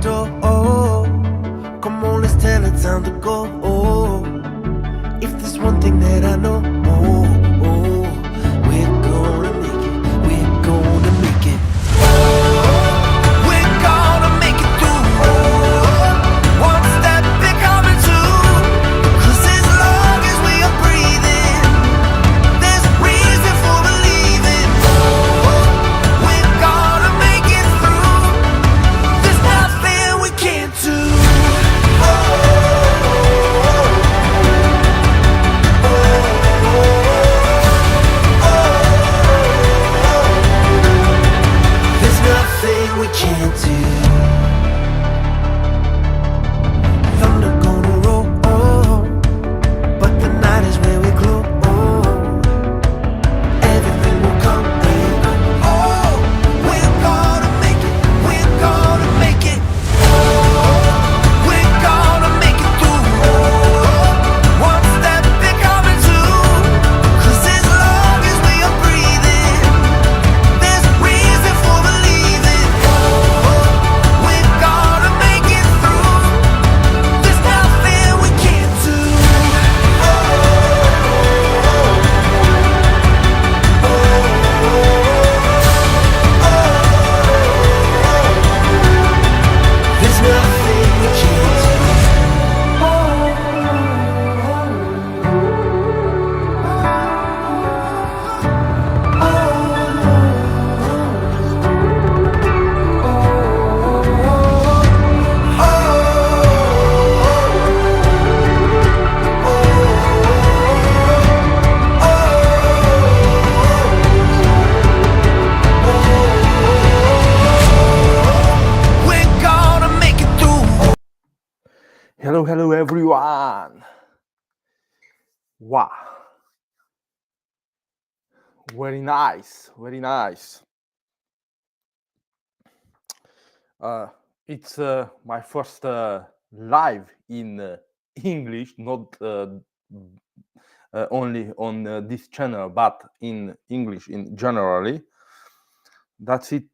door. Come on, let's tell it time to go. If there's one thing that I know, we're gonna make it. We're gonna make it. We're gonna make it through. One step becoming two. 'Cause as long as we are breathing, there's reason for believing. We're gonna make it through. There's nothing we can't do. There's nothing we can't do. Thunder gonna roll, but the night is where we glow. Everything will come and go. We're gonna make it. We're gonna make it. We're gonna make it through. One step becoming two. 'Cause as long as we are breathing, there's reason for believing. We're gonna make it through. There's nothing we can't do. There's nothing we can't do. We're gonna make it through. Hello everyone. Wow. Very nice, very nice. It's my first live in English, not only on this channel, but in English in generally. That's it.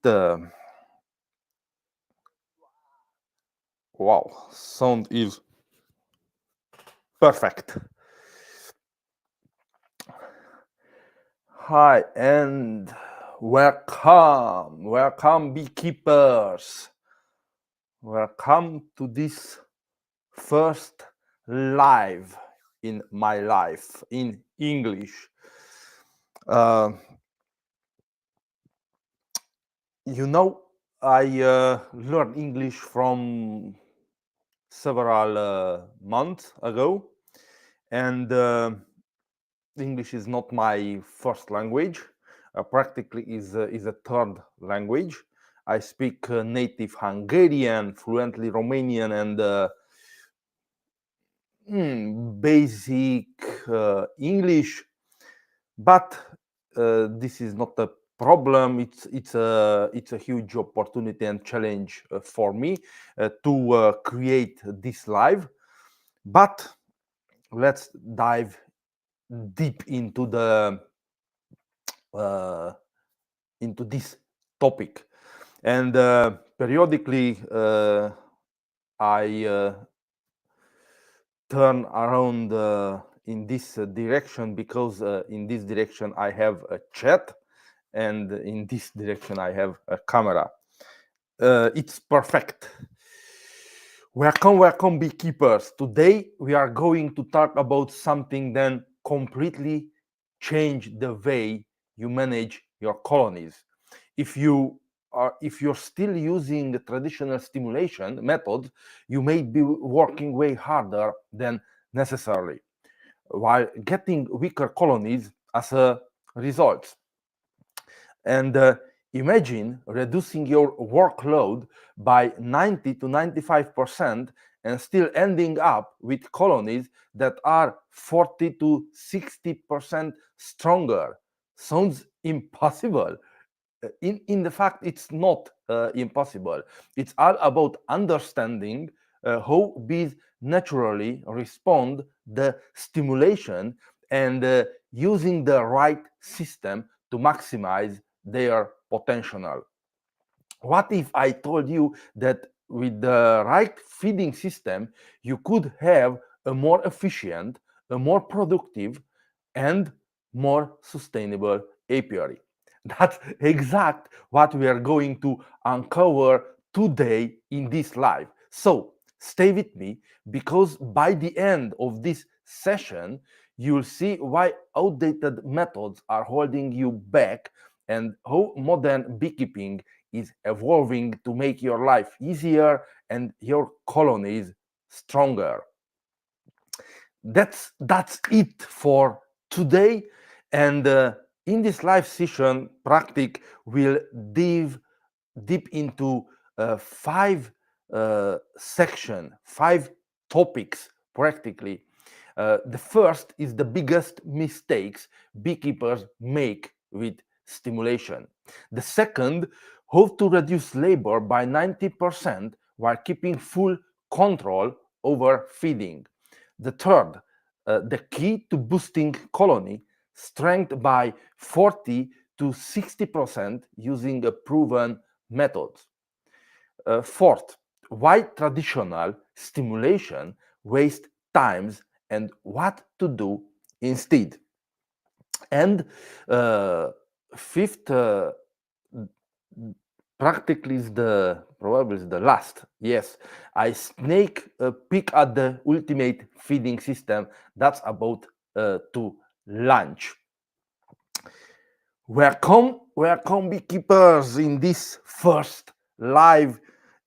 Wow, sound is perfect. Hi and welcome beekeepers. Welcome to this first live in my life in English. You know, I learned English from several months ago, and English is not my first language. Practically is a third language. I speak native Hungarian, fluently Romanian, and basic English. But this is not a problem. It's a huge opportunity and challenge for me to create this live. But let's dive deep into this topic, and periodically I turn around in this direction, because in this direction I have a chat, and in this direction I have a camera. It's perfect. Welcome beekeepers. Today we are going to talk about something that completely change the way you manage your colonies. If you're still using the traditional stimulation method, you may be working way harder than necessarily, while getting weaker colonies as a result. And imagine reducing your workload by 90 to 95% and still ending up with colonies that are 40 to 60% stronger. Sounds impossible. In the fact, it's not impossible. It's all about understanding how bees naturally respond the stimulation, and using the right system to maximize their potential. What if I told you that with the right feeding system, you could have a more efficient, a more productive, and more sustainable apiary. That's exact what we are going to uncover today in this live. So stay with me, because by the end of this session, you'll see why outdated methods are holding you back and how modern beekeeping is evolving to make your life easier and your colonies stronger. That's it for today, and in this live session, Practic will dive deep into five five topics practically. The first is the biggest mistakes beekeepers make with stimulation. The second, how to reduce labor by 90% while keeping full control over feeding. The third, the key to boosting colony strength by 40 to 60% using a proven methods. Fourth, why traditional stimulation waste times and what to do instead. And fifth, practically is the probably is the last. Yes, I snake peek at the ultimate feeding system that's about to launch. Welcome, beekeepers, in this first live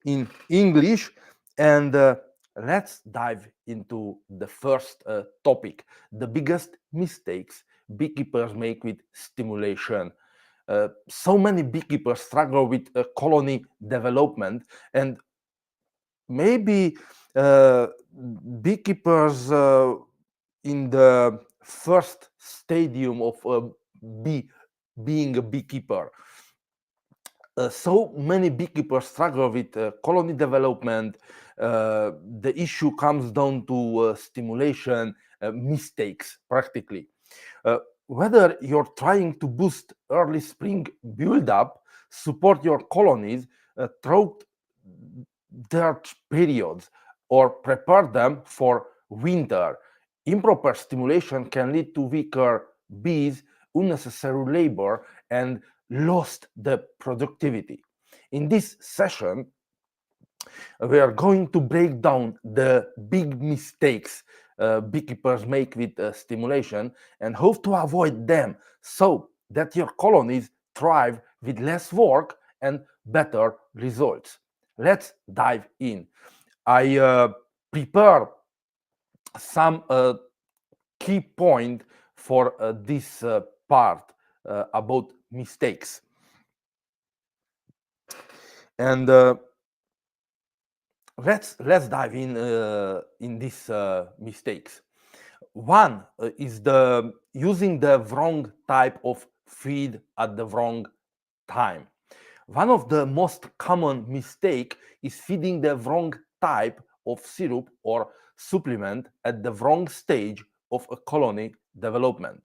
in English, and let's dive into the first topic: the biggest mistakes beekeepers make with stimulation. So many beekeepers struggle with colony development, and maybe uh, beekeepers in the first stadium of bee being a beekeeper. So many beekeepers struggle with colony development. The issue comes down to stimulation mistakes, practically. Uh, Whether you're trying to boost early spring buildup, support your colonies throughout their periods, or prepare them for winter, improper stimulation can lead to weaker bees, unnecessary labor, and lost the productivity. In this session, we are going to break down the big mistakes beekeepers make with stimulation and how to avoid them so that your colonies thrive with less work and better results. Let's dive in. I prepare some key point for this part about mistakes, and let's dive in these mistakes. One is the using the wrong type of feed at the wrong time. One of the most common mistake is feeding the wrong type of syrup or supplement at the wrong stage of a colony development.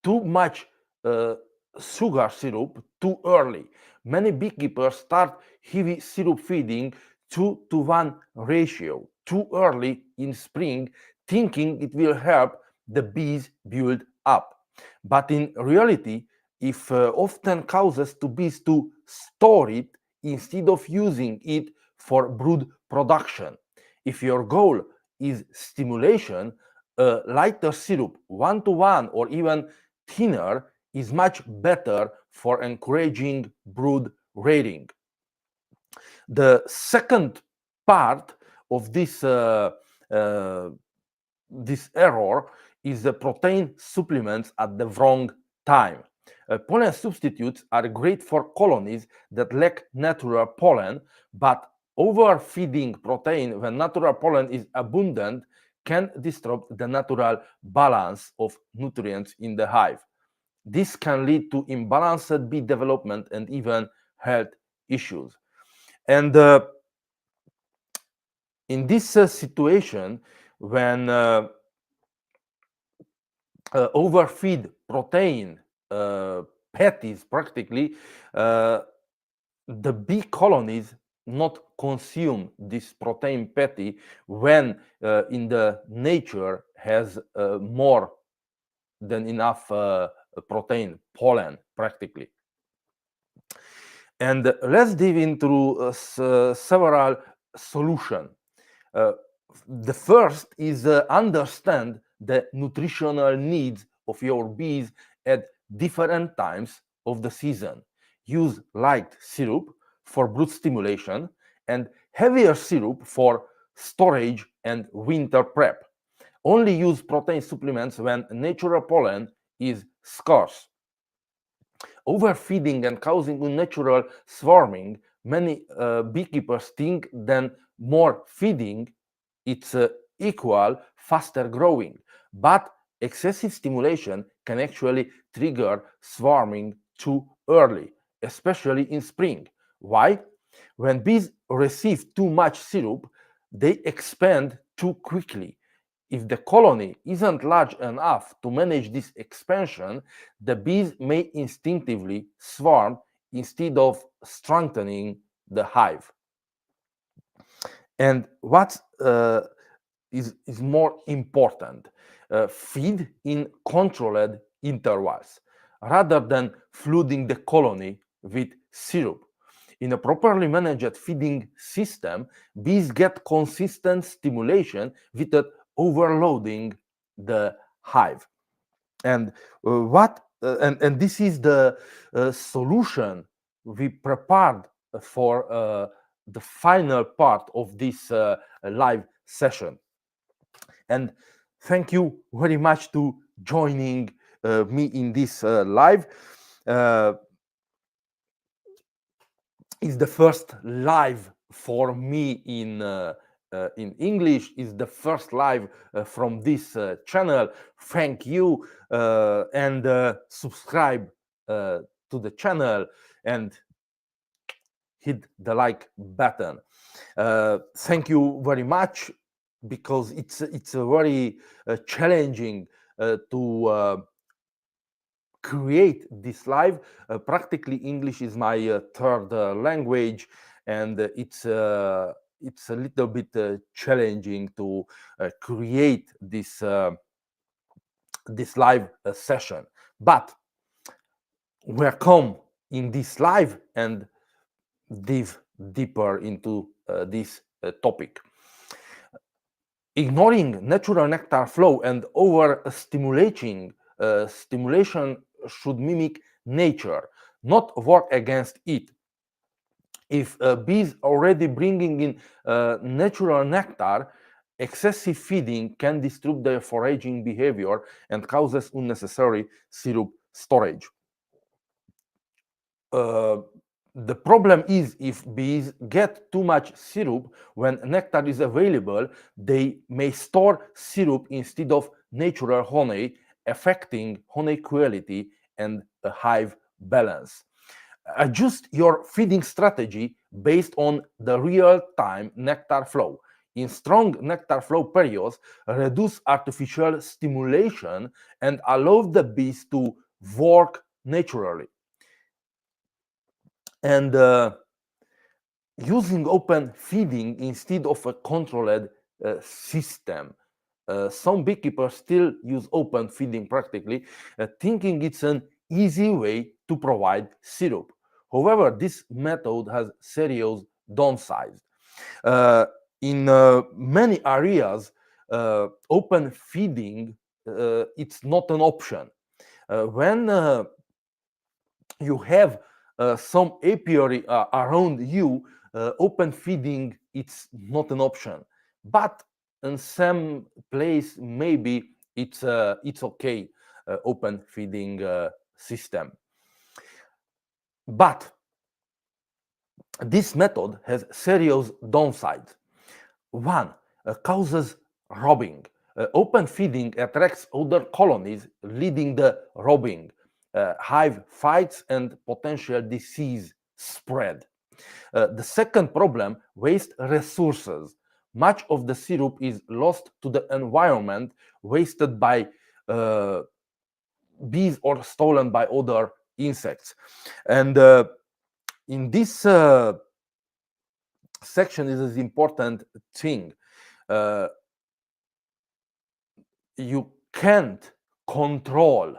Too much uh, sugar syrup too early. Many beekeepers start heavy syrup feeding 2-to-1 ratio too early in spring, thinking it will help the bees build up. But in reality, if often causes to bees to store it instead of using it for brood production. If your goal is stimulation, a lighter syrup, 1-to-1 or even thinner, is much better for encouraging brood rearing. The second part of uh, this error is the protein supplements at the wrong time. Pollen substitutes are great for colonies that lack natural pollen, but overfeeding protein when natural pollen is abundant can disrupt the natural balance of nutrients in the hive. This can lead to imbalanced bee development and even health issues. And in this situation, when overfeed protein patties, practically, uh, the bee colonies not consume this protein patty when in the nature has more than enough protein, pollen practically. And let's dive into several solutions. Uh, the first is understand the nutritional needs of your bees at different times of the season. Use light syrup for brood stimulation and heavier syrup for storage and winter prep. Only use protein supplements when natural pollen is scarce. Overfeeding and causing unnatural swarming, many beekeepers think that more feeding it's equal faster growing, but excessive stimulation can actually trigger swarming too early, especially in spring. Why? When bees receive too much syrup, they expand too quickly. If the colony isn't large enough to manage this expansion, the bees may instinctively swarm instead of strengthening the hive. And what is more important, feed in controlled intervals rather than flooding the colony with syrup. In a properly managed feeding system, bees get consistent stimulation without overloading the hive. And and this is the solution we prepared for the final part of this live session. And thank you very much to joining me in this live. Uh, it's the first live for me in English. Is the first live from this channel. Thank you and subscribe to the channel and hit the like button. Thank you very much because it's a very challenging to create this live. Practically English is my third language, and it's a little bit challenging to create this live session. But welcome in this live and dive deeper into this topic. Ignoring natural nectar flow and overstimulating stimulation should mimic nature, not work against it. If bees already bringing in natural nectar, excessive feeding can disrupt their foraging behavior and causes unnecessary syrup storage. The problem is if bees get too much syrup when nectar is available, they may store syrup instead of natural honey, affecting honey quality and a hive balance. Adjust your feeding strategy based on the real-time nectar flow. In strong nectar flow periods, reduce artificial stimulation and allow the bees to work naturally. And using open feeding instead of a controlled system. Some beekeepers still use open feeding practically, thinking it's an easy way to provide syrup. However, this method has serious downsides. Uh, in many areas, open feeding it's not an option. When you have some apiary around you, open feeding it's not an option. But in some place maybe it's okay, open feeding system. But this method has serious downsides. One, causes robbing. Open feeding attracts other colonies, leading the robbing, hive fights, and potential disease spread. The second problem, waste resources. Much of the syrup is lost to the environment, wasted by bees or stolen by other insects. And in this section is an important thing. Uh, you can't control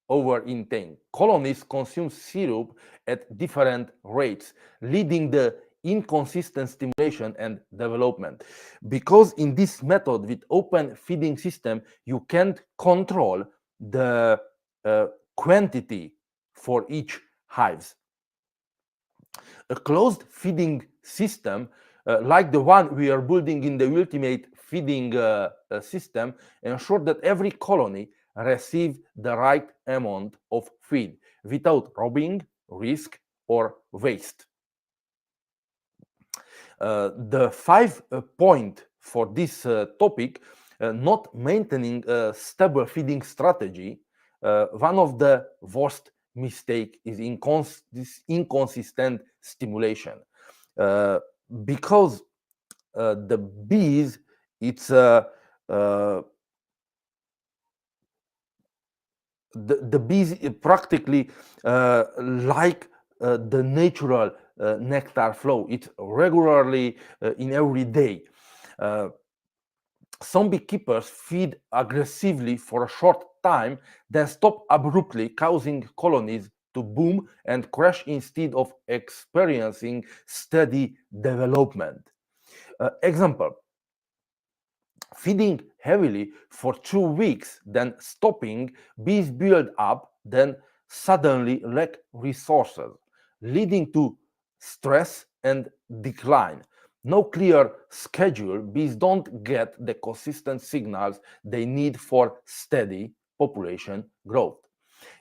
over intake. Colonies consume syrup at different rates, leading the inconsistent stimulation and development. Because in this method with open feeding system, you can't control the uh, quantity for each hives. A closed feeding system like the one we are building in the ultimate feeding system ensure that every colony receives the right amount of feed without robbing, risk, or waste. The five point for this topic, not maintaining a stable feeding strategy, one of the worst mistake is this inconsistent stimulation. Uh, because the bees, it's uh, the bees practically like the natural nectar flow. It's regularly in every day. Uh, some beekeepers feed aggressively for a short time, then stop abruptly, causing colonies to boom and crash instead of experiencing steady development. Example, feeding heavily for 2 weeks, then stopping, bees build up, then suddenly lack resources, leading to stress and decline. No clear schedule, bees don't get the consistent signals they need for steady population growth.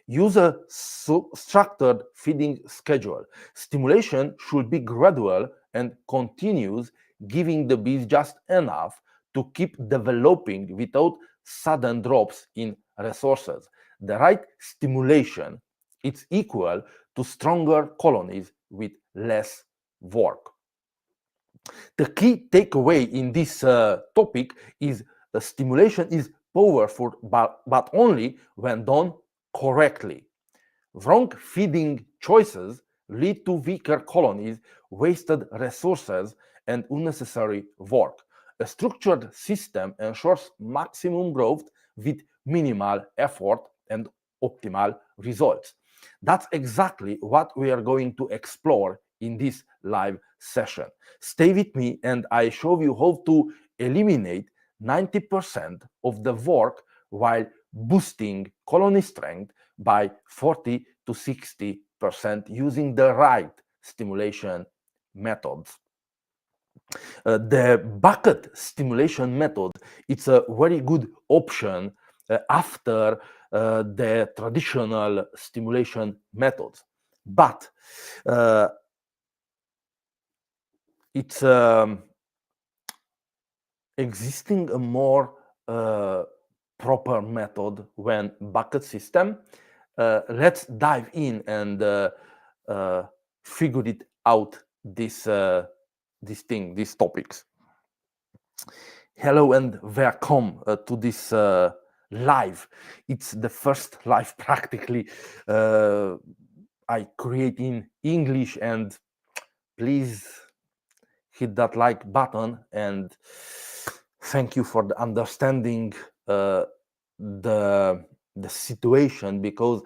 Use a structured feeding schedule. Stimulation should be gradual and continuous, giving the bees just enough to keep developing without sudden drops in resources. The right stimulation is equal to stronger colonies with less work. The key takeaway in this topic is stimulation is powerful, but only when done correctly. Wrong feeding choices lead to weaker colonies, wasted resources, and unnecessary work. A structured system ensures maximum growth with minimal effort and optimal results. That's exactly what we are going to explore in this live session. Stay with me and I show you how to eliminate 90% of the work while boosting colony strength by 40 to 60% using the right stimulation methods. The bucket stimulation method, it's a very good option after the traditional stimulation methods. But it's existing a more proper method when bucket system. Let's dive in and figure it out these topics. Hello and welcome to this live. It's the first live practically I create in English, and please hit that like button and thank you for the understanding the situation, because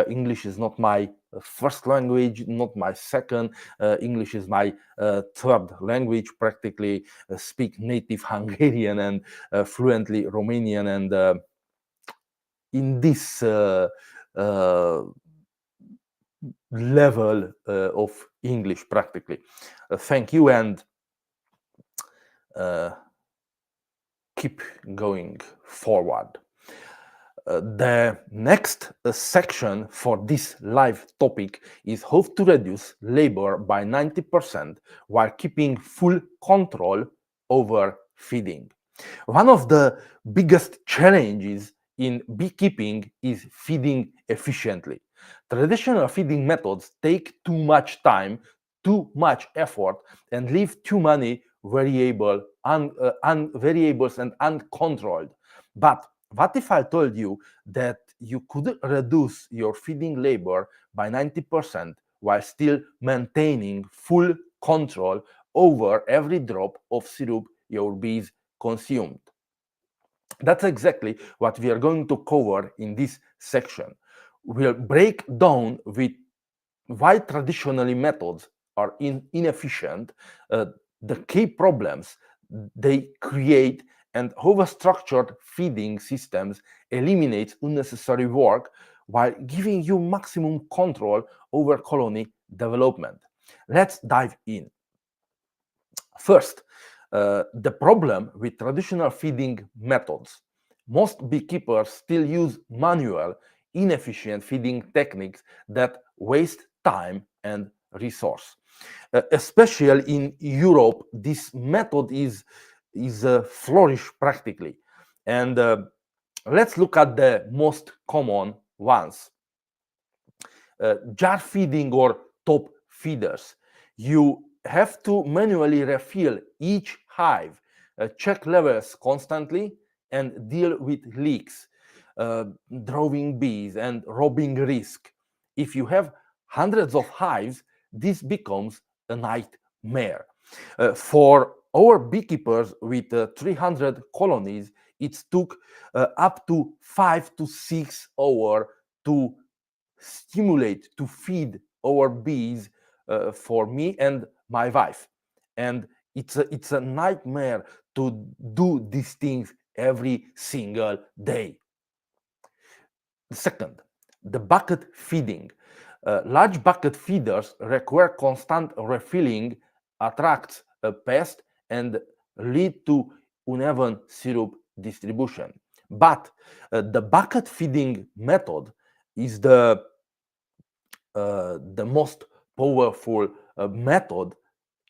English is not my first language, not my second. English is my third language. Practically speak native Hungarian and fluently Romanian, and in this level of English, practically. Thank you, and keep going forward. The next section for this live topic is how to reduce labor by 90% while keeping full control over feeding. One of the biggest challenges in beekeeping is feeding efficiently. Traditional feeding methods take too much time, too much effort, and leave too many variables and uncontrolled. But what if I told you that you could reduce your feeding labor by 90% while still maintaining full control over every drop of syrup your bees consumed. That's exactly what we are going to cover in this section. We'll break down with why traditionally methods are inefficient, uh, the key problems they create, and how a structured feeding systems eliminates unnecessary work while giving you maximum control over colony development. Let's dive in. First, the problem with traditional feeding methods. Most beekeepers still use manual, inefficient feeding techniques that waste time and resource. Especially in Europe, this method is flourish practically. And let's look at the most common ones. Jar feeding or top feeders. You have to manually refill each hive, check levels constantly, and deal with leaks, drawing bees, and robbing risk. If you have hundreds of hives, this becomes a nightmare. For our beekeepers with 300 colonies, it took up to 5 to 6 hours to stimulate, to feed our bees for me and my wife. And it's a nightmare to do these things every single day. Second, the bucket feeding. Large bucket feeders require constant refilling, attracts a pest, and lead to uneven syrup distribution. But the bucket feeding method is the most powerful method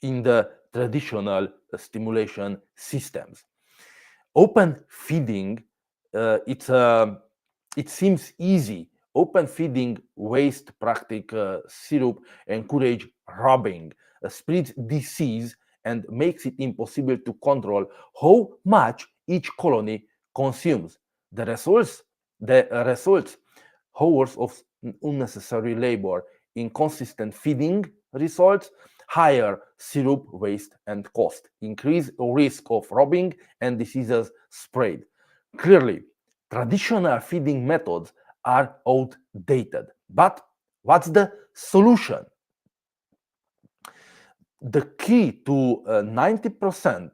in the traditional stimulation systems. Open feeding, it seems easy. Open feeding waste practice syrup encourage robbing, spreads disease, and makes it impossible to control how much each colony consumes. The results, the results, hours of unnecessary labor, inconsistent feeding results, higher syrup waste and cost, increased risk of robbing and diseases spread. Clearly, traditional feeding methods are outdated. But what's the solution? The key to 90%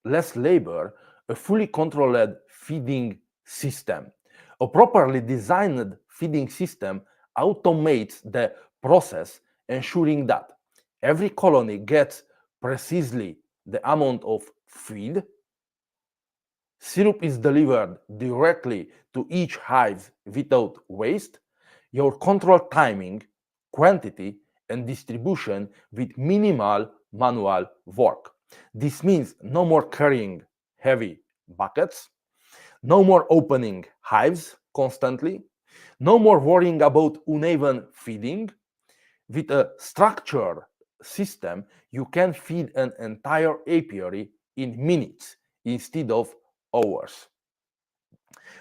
less labor, a fully controlled feeding system. A properly designed feeding system automates the process, ensuring that every colony gets precisely the amount of feed. Syrup is delivered directly to each hive without waste. Your control timing, quantity, and distribution with minimal manual work. This means no more carrying heavy buckets, no more opening hives constantly, no more worrying about uneven feeding. With a structured system, you can feed an entire apiary in minutes instead of hours.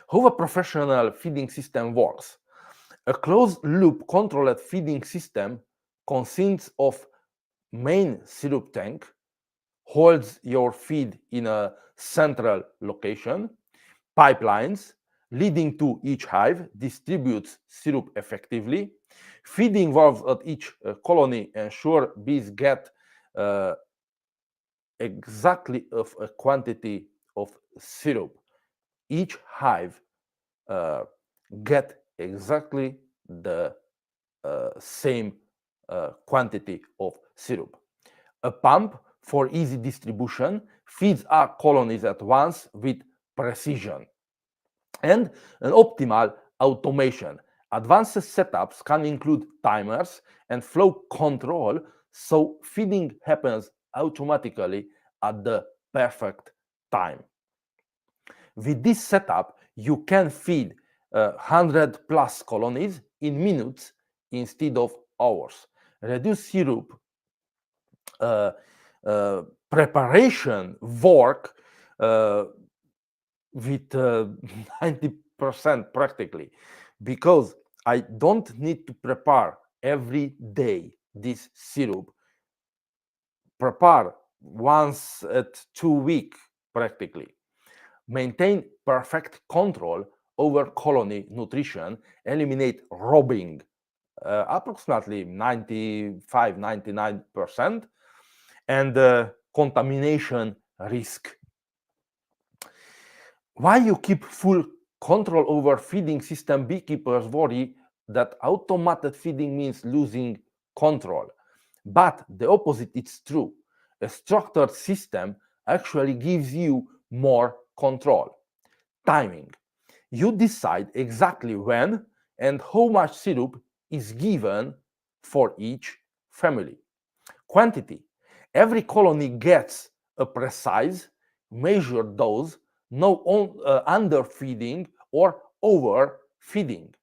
How a professional feeding system works. A closed-loop controlled feeding system consists of main syrup tank, holds your feed in a central location, pipelines leading to each hive distributes syrup effectively, feeding valves at each colony ensure bees get uh, exactly of a quantity of syrup. Each hive uh, get exactly the same quantity of syrup. A pump for easy distribution feeds our colonies at once with precision. And an optimal automation. Advanced setups can include timers and flow control, so feeding happens automatically at the perfect time. With this setup, you can feed 100 plus colonies in minutes instead of hours. Reduce syrup uh, preparation work uh, with 90% practically, because I don't need to prepare every day this syrup prepare once at 2 week practically. Maintain perfect control over colony nutrition, eliminate robbing approximately 95-99%, and contamination risk. While you keep full control over feeding system, beekeepers worry that automated feeding means losing control. But the opposite is true. A structured system actually gives you more control. Timing. You decide exactly when and how much syrup is given for each family. Quantity. Every colony gets a precise, measured dose, no underfeeding or overfeeding.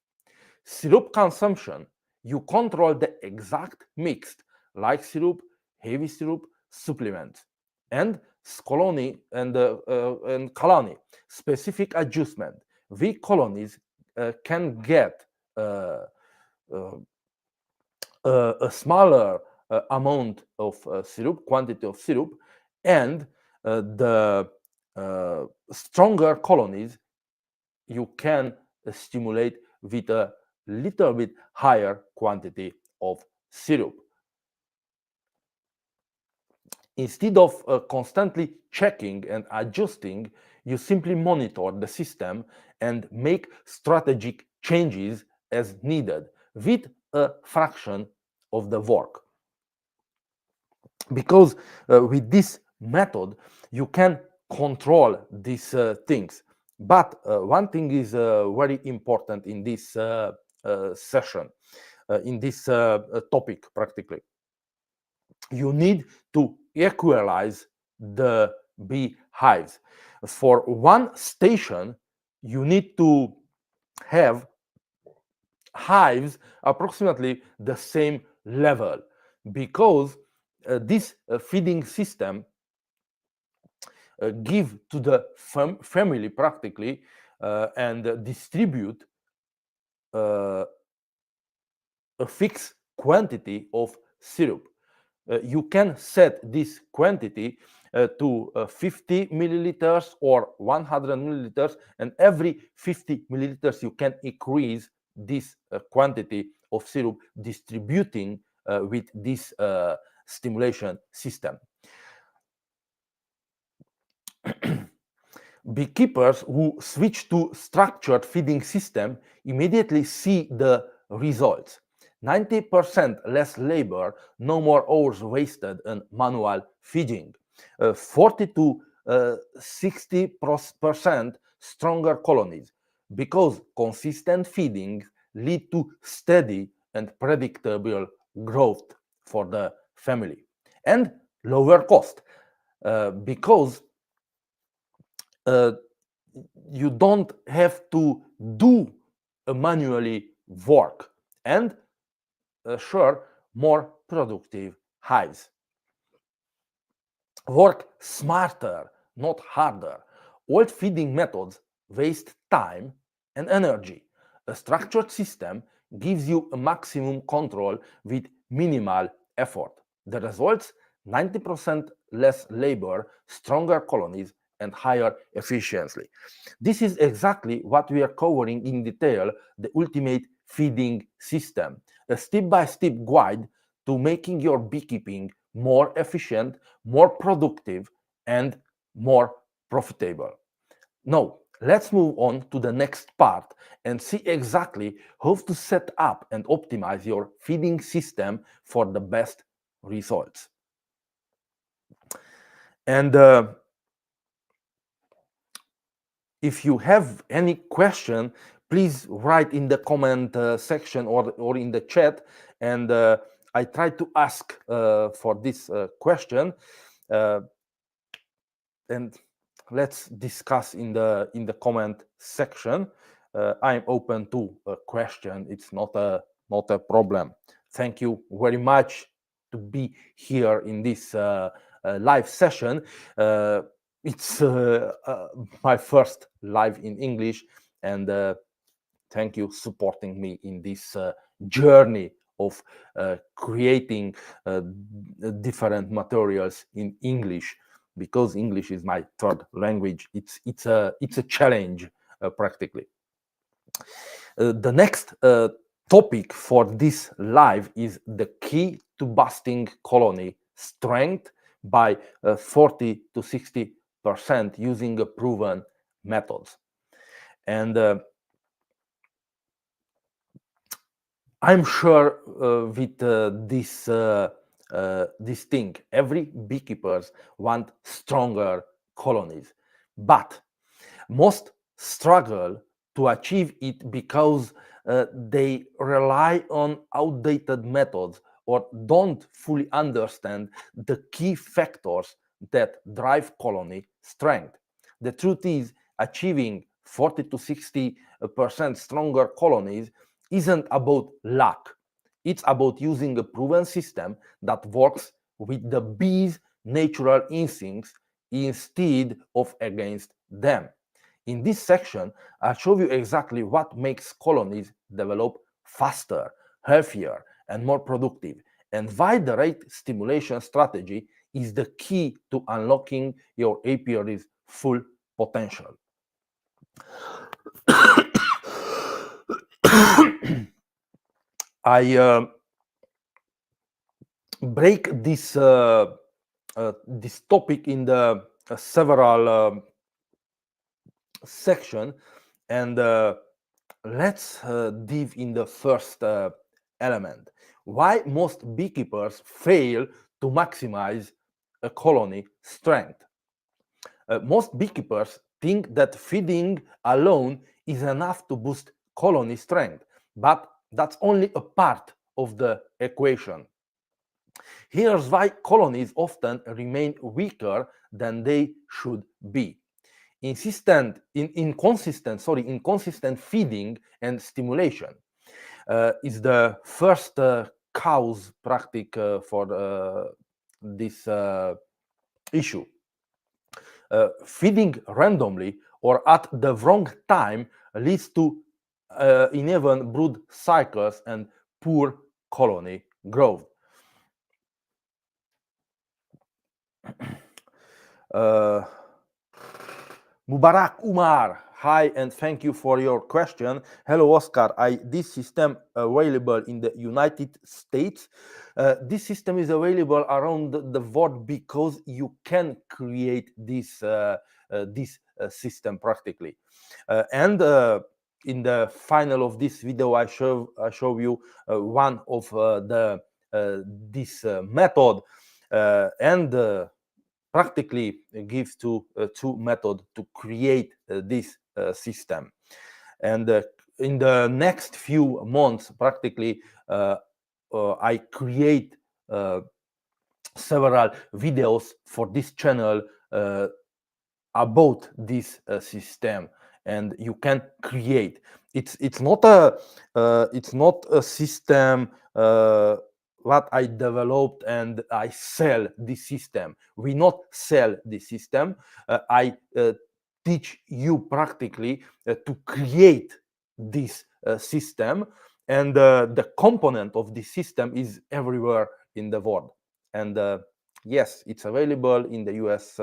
Syrup consumption. You control the exact mix, like syrup, heavy syrup, supplements, and colony specific adjustment. Weak colonies can get uh, uh, a smaller amount of syrup, quantity of syrup, and the stronger colonies you can stimulate with a little bit higher quantity of syrup. Instead of constantly checking and adjusting, you simply monitor the system and make strategic changes as needed with a fraction of the work. Because with this method, you can control these things. But one thing is very important in this session, in this topic practically. You need to equalize the beehives. For one station, you need to have hives approximately the same level, because this feeding system give to the family practically and distribute uh, a fixed quantity of syrup. You can set this quantity to 50 milliliters or 100 milliliters, and every 50 milliliters you can increase this quantity of syrup distributing with this stimulation system. Beekeepers who switch to structured feeding system immediately see the results. 90% less labor, no more hours wasted on manual feeding. 40 to 60% stronger colonies, because consistent feeding lead to steady and predictable growth for the family. And lower cost, because uh, you don't have to do manually work, and sure, more productive hives. Work smarter, not harder. Old feeding methods waste time and energy. A structured system gives you a maximum control with minimal effort. The results: 90% less labor, stronger colonies, and higher efficiency. This is exactly what we are covering in detail: the ultimate feeding system, a step-by-step guide to making your beekeeping more efficient, more productive, and more profitable. Now, let's move on to the next part and see exactly how to set up and optimize your feeding system for the best results. And if you have any question, please write in the comment section or in the chat, and I try to ask for this question, and let's discuss in the comment section. I'm open to a question. It's not a problem. Thank you very much to be here in this live session. It's my first live in English, and thank you supporting me in this journey of creating different materials in English, because English is my third language. It's a challenge practically. The next topic for this live is the key to boosting colony strength by 40 to 60% using proven methods. And I'm sure with this thing, every beekeepers want stronger colonies, but most struggle to achieve it because they rely on outdated methods or don't fully understand the key factors that drive colony strength. The truth is, achieving 40 to 60% stronger colonies isn't about luck. It's about using a proven system that works with the bees' natural instincts instead of against them. In this section, I'll show you exactly what makes colonies develop faster, healthier, and more productive, and why the rate stimulation strategy is the key to unlocking your apiary's full potential. I break this topic in the several section, and let's dive in the first element. Why most beekeepers fail to maximize a colony strength? Most beekeepers think that feeding alone is enough to boost colony strength, but that's only a part of the equation. Here's why colonies often remain weaker than they should be. Inconsistent feeding and stimulation is the first cause practic for this issue. Feeding randomly or at the wrong time leads to uneven brood cycles and poor colony growth. Mubarak Umar, hi and thank you for your question. Hello, Oscar. This system available in the United States. This system is available around the world because you can create this system practically. And in the final of this video, I show you one of this method and practically gives two methods to create this system. And in the next few months, practically, I create several videos for this channel about this system, and you can create. It's not a system what I developed and I sell this system. We not sell this system. I teach you practically to create this system, and the component of this system is everywhere in the world. And yes, it's available in the US,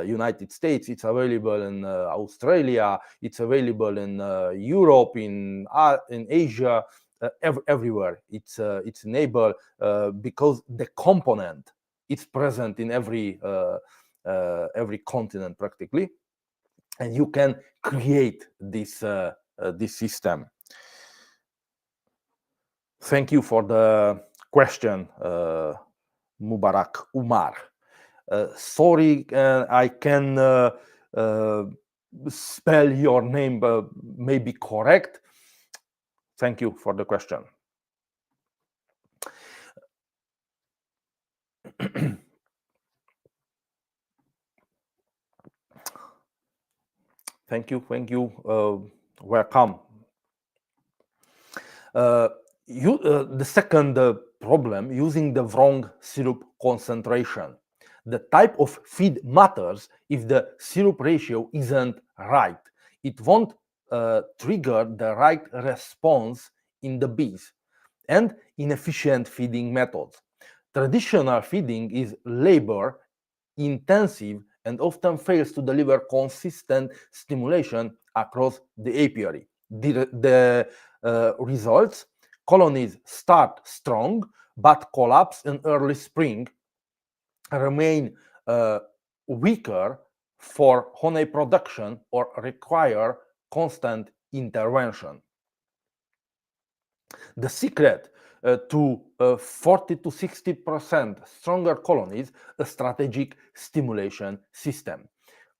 United States. It's available in Australia. It's available in Europe, in Asia. Everywhere it's enabled because the component is present in every continent practically, and you can create this system. Thank you for the question, Mubarak Umar. Sorry, I can spell your name maybe correct. Thank you for the question. Thank you. Welcome. The second problem, using the wrong syrup concentration. The type of feed matters if the syrup ratio isn't right. It won't trigger the right response in the bees. and inefficient feeding methods. Traditional feeding is labor intensive and often fails to deliver consistent stimulation across the apiary. The results: colonies start strong but collapse in early spring, remain uh, weaker for honey production, or require constant intervention. The secret to 40 to 60% stronger colonies, a strategic stimulation system.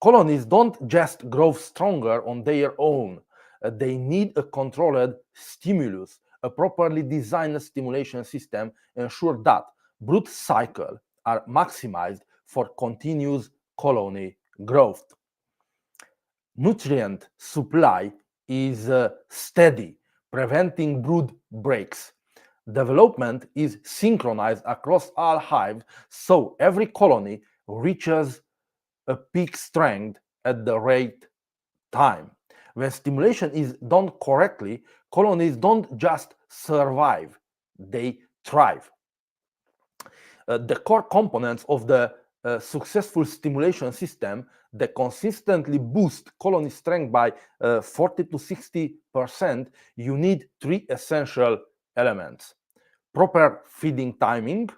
Colonies don't just grow stronger on their own. They need a controlled stimulus. A properly designed stimulation system ensures that brood cycles are maximized for continuous colony growth. Nutrient supply is steady, preventing brood breaks. Development is synchronized across all hives, so every colony reaches a peak strength at the right time. When stimulation is done correctly, colonies don't just survive, they thrive. The core components of the successful stimulation system that consistently boost colony strength by 40 to 60%, you need three essential elements. Proper feeding timing.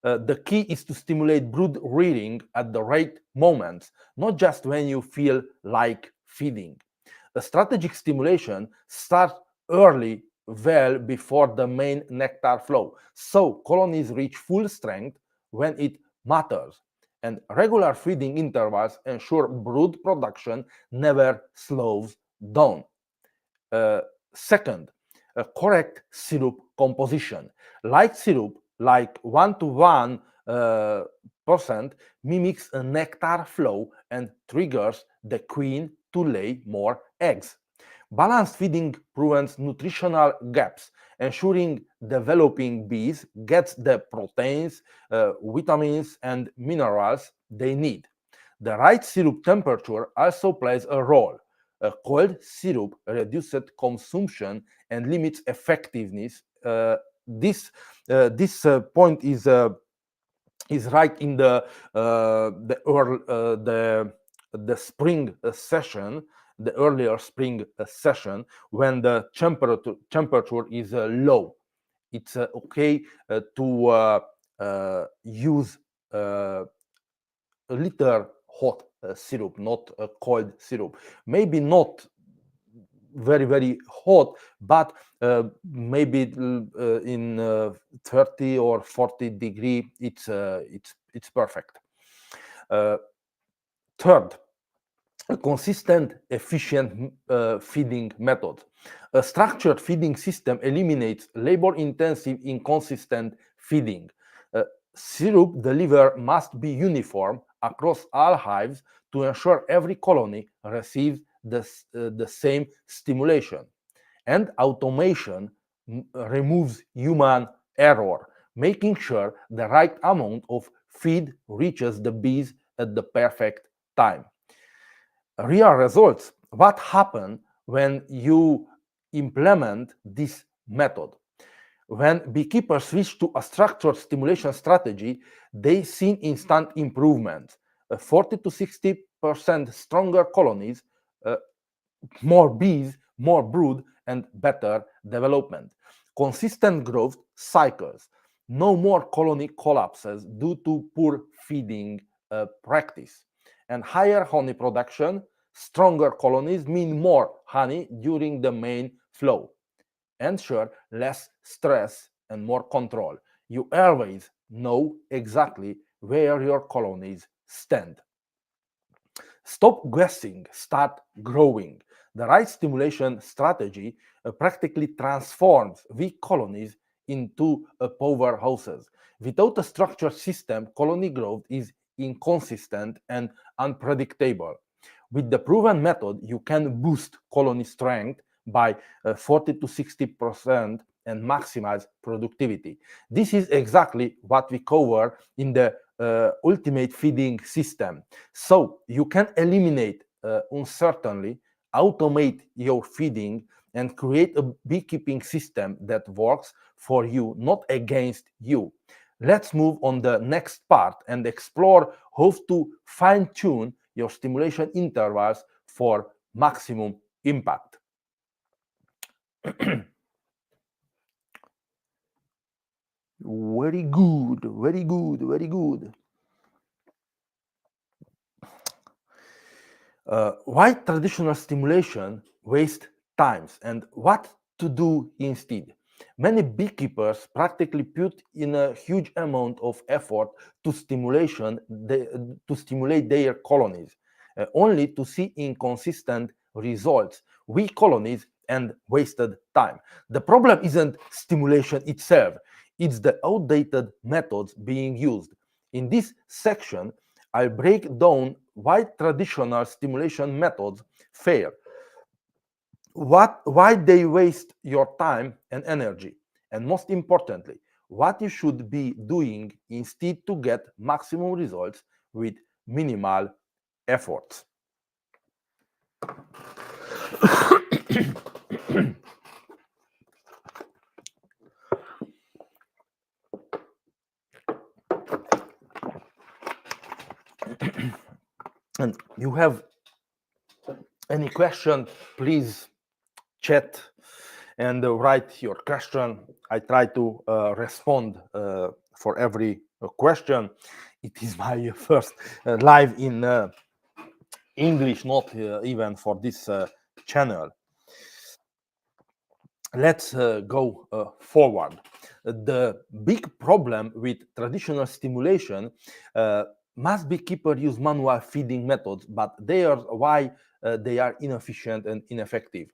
The key is to stimulate brood rearing at the right moments, not just when you feel like feeding. A strategic stimulation starts early, well before the main nectar flow, so colonies reach full strength when it matters. And regular feeding intervals ensure brood production never slows down. Uh, Second, a correct syrup composition. Light syrup, like 1 to 1 percent, mimics a nectar flow and triggers the queen to lay more eggs. Balanced feeding prevents nutritional gaps, ensuring developing bees gets the proteins, vitamins, and minerals they need. The right syrup temperature also plays a role. A cold syrup reduces consumption and limits effectiveness. This point is right in the spring session, the earlier spring session, when the temperature is low. It's okay to use a little hot syrup, not a cold syrup. Maybe not very hot, but maybe in 30 or 40-degree, it's perfect. Third, a consistent, efficient feeding method. A structured feeding system eliminates labor-intensive, inconsistent feeding. Syrup delivery must be uniform across all hives to ensure every colony receives the same stimulation. And automation removes human error, making sure the right amount of feed reaches the bees at the perfect time. Real results: what happens when you implement this method? When beekeepers switch to a structured stimulation strategy, they see instant improvement. 40 to 60% stronger colonies, uh, more bees, more brood, and better development. Consistent growth cycles. No more colony collapses due to poor feeding practice. And higher honey production. Stronger colonies mean more honey during the main flow. Ensure less stress and more control. You always know exactly where your colonies stand. Stop guessing, start growing. The right stimulation strategy practically transforms weak colonies into powerhouses. Without a structured system, colony growth is inconsistent and unpredictable. With the proven method, you can boost colony strength by 40 to 60% and maximize productivity. This is exactly what we cover in the ultimate feeding system. So you can eliminate uncertainty, automate your feeding, and create a beekeeping system that works for you, not against you. Let's move on the next part and explore how to fine-tune your stimulation intervals for maximum impact. Very good, very good, very good. Why traditional stimulation waste times and what to do instead? Many beekeepers practically put in a huge amount of effort to stimulate their colonies, only to see inconsistent results, weak colonies, and wasted time. The problem isn't stimulation itself, it's the outdated methods being used. In this section, I'll break down why traditional stimulation methods fail, why they waste your time and energy, and most importantly, what you should be doing instead to get maximum results with minimal efforts. And you have any question, please chat and write your question. I try to respond for every question. It is my first live in English, not even for this channel. Let's go forward. The big problem with traditional stimulation, mass beekeepers use manual feeding methods, but they are why they are inefficient and ineffective.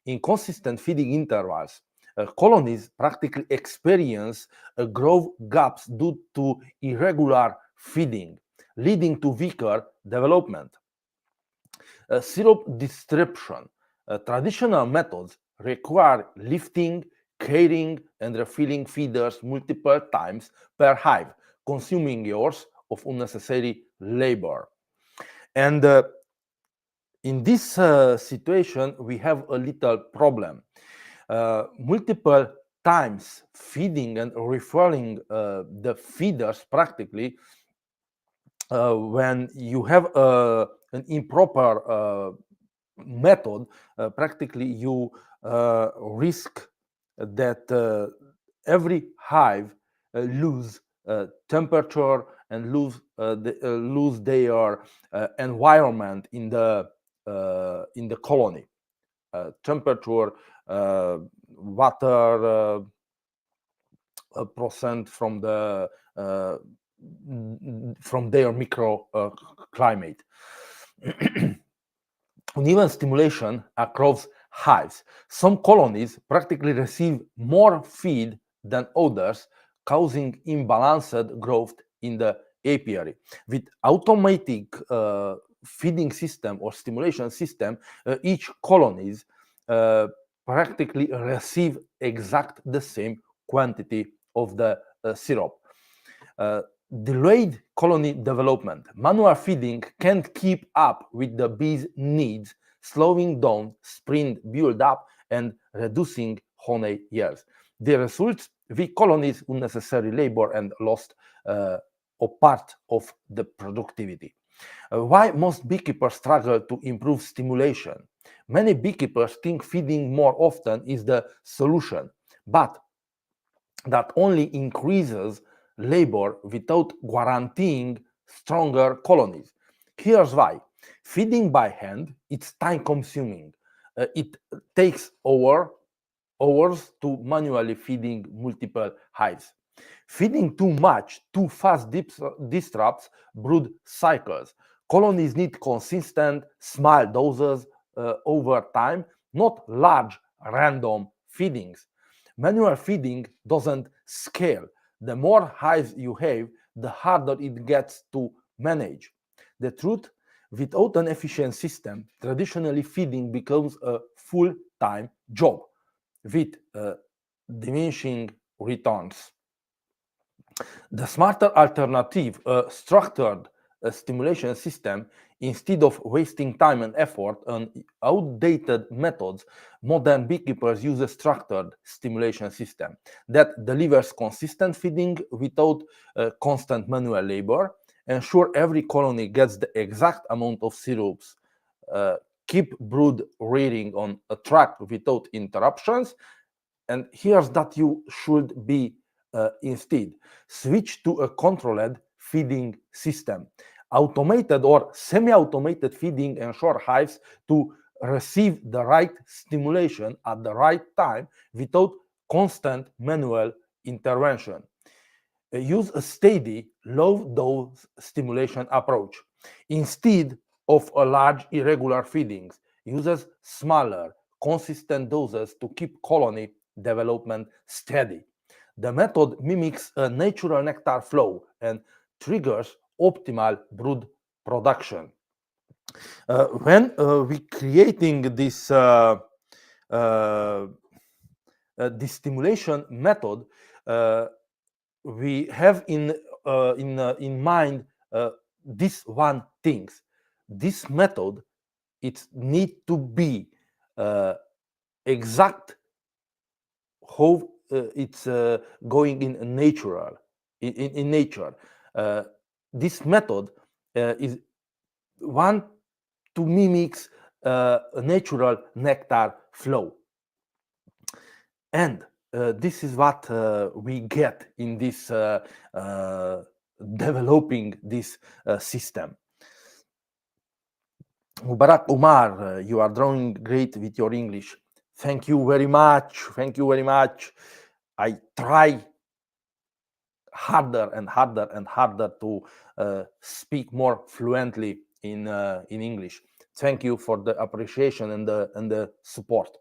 Inconsistent feeding intervals. Colonies practically experience growth gaps due to irregular feeding, leading to weaker development. Syrup distribution. Traditional methods require lifting, carrying, and refilling feeders multiple times per hive, consuming years of unnecessary labor. And in this situation, we have a little problem. Multiple times feeding and refilling the feeders practically when you have an improper method, practically you risk that every hive lose temperature and lose their environment in the colony. Temperature, water, percent from their microclimate. Uneven stimulation across hives. Some colonies practically receive more feed than others, causing imbalanced growth in the apiary. With automatic feeding system or stimulation system, each colonies practically receive exact the same quantity of the syrup. Delayed colony development. Manual feeding can't keep up with the bees' needs, slowing down spring build-up and reducing honey yields. The results, weak colonies, unnecessary labor, and lost a part of the productivity. Why most beekeepers struggle to improve stimulation? Many beekeepers think feeding more often is the solution, but that only increases labor without guaranteeing stronger colonies. Here's why. Feeding by hand, it's time consuming. It takes hours to manually feeding multiple hives. Feeding too much, too fast disrupts brood cycles. Colonies need consistent, small doses over time, not large, random feedings. Manual feeding doesn't scale. The more hives you have, the harder it gets to manage. The truth, without an efficient system, traditionally feeding becomes a full-time job with diminishing returns. The smarter alternative, a structured stimulation system, Instead of wasting time and effort on outdated methods, modern beekeepers use a structured stimulation system that delivers consistent feeding without constant manual labor, ensure every colony gets the exact amount of syrups, uh, keep brood rearing on a track without interruptions, and here's that you should be instead switch to a controlled feeding system. Automated or semi-automated feeding ensure hives to receive the right stimulation at the right time without constant manual intervention. Use a steady, low dose stimulation approach. Instead of a large, irregular feedings, uses smaller, consistent doses to keep colony development steady. The method mimics a natural nectar flow and triggers optimal brood production. When we creating uh, this stimulation method, uh, we have in mind this one things. This method it need to be uh, exact how it's going in natural in nature. Uh, this method is one to mimics a natural nectar flow. And this is what we get in this developing this system. Mubarak Umar, you are drawing great with your English. Thank you very much. Thank you very much. I try harder and harder and harder to speak more fluently in English. Thank you for the appreciation and the support.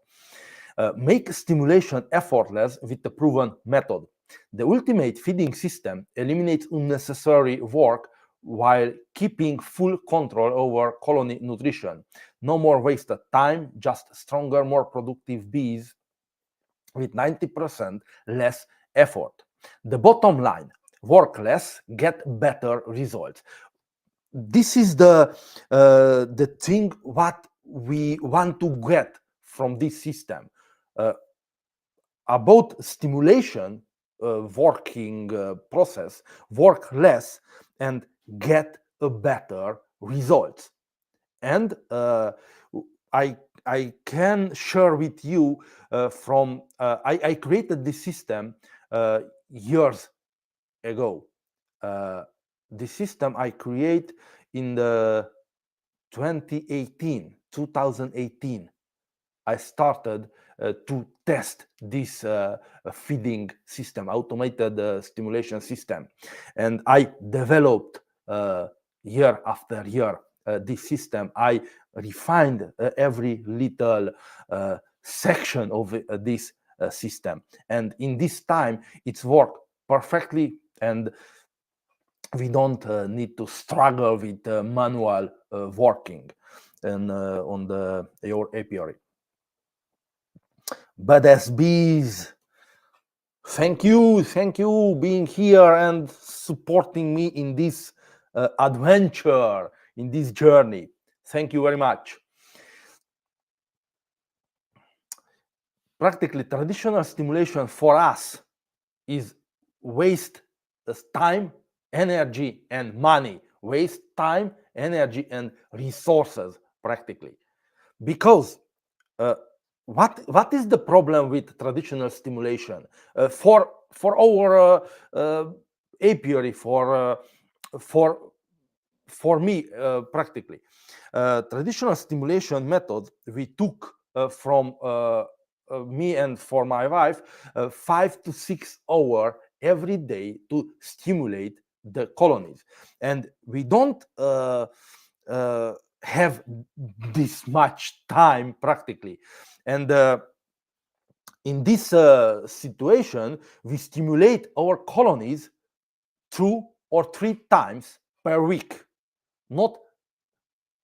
Make stimulation effortless with the proven method. The ultimate feeding system eliminates unnecessary work while keeping full control over colony nutrition. No more wasted time, just stronger, more productive bees with 90% less effort. The bottom line, work less, get better results. This is the thing what we want to get from this system. Uh, about stimulation working process, work less and get a better result. And I can share with you from I created this system years ago. The system I create in the 2018. I started to test this feeding system, automated stimulation system. And I developed year after year this system. I refined every little section of this system. And in this time, it's worked perfectly, and we don't need to struggle with manual working and on your apiary. But as bees, thank you being here and supporting me in this adventure, in this journey. Thank you very much. Practically, traditional stimulation for us is waste time, energy, and money. Waste time, energy, and resources, practically. Because what is the problem with traditional stimulation for our apiary, for me practically traditional stimulation method we took from me and for my wife 5 to 6 hours every day to stimulate the colonies, and we don't have this much time practically. And in this situation, we stimulate our colonies 2 or 3 times per week, not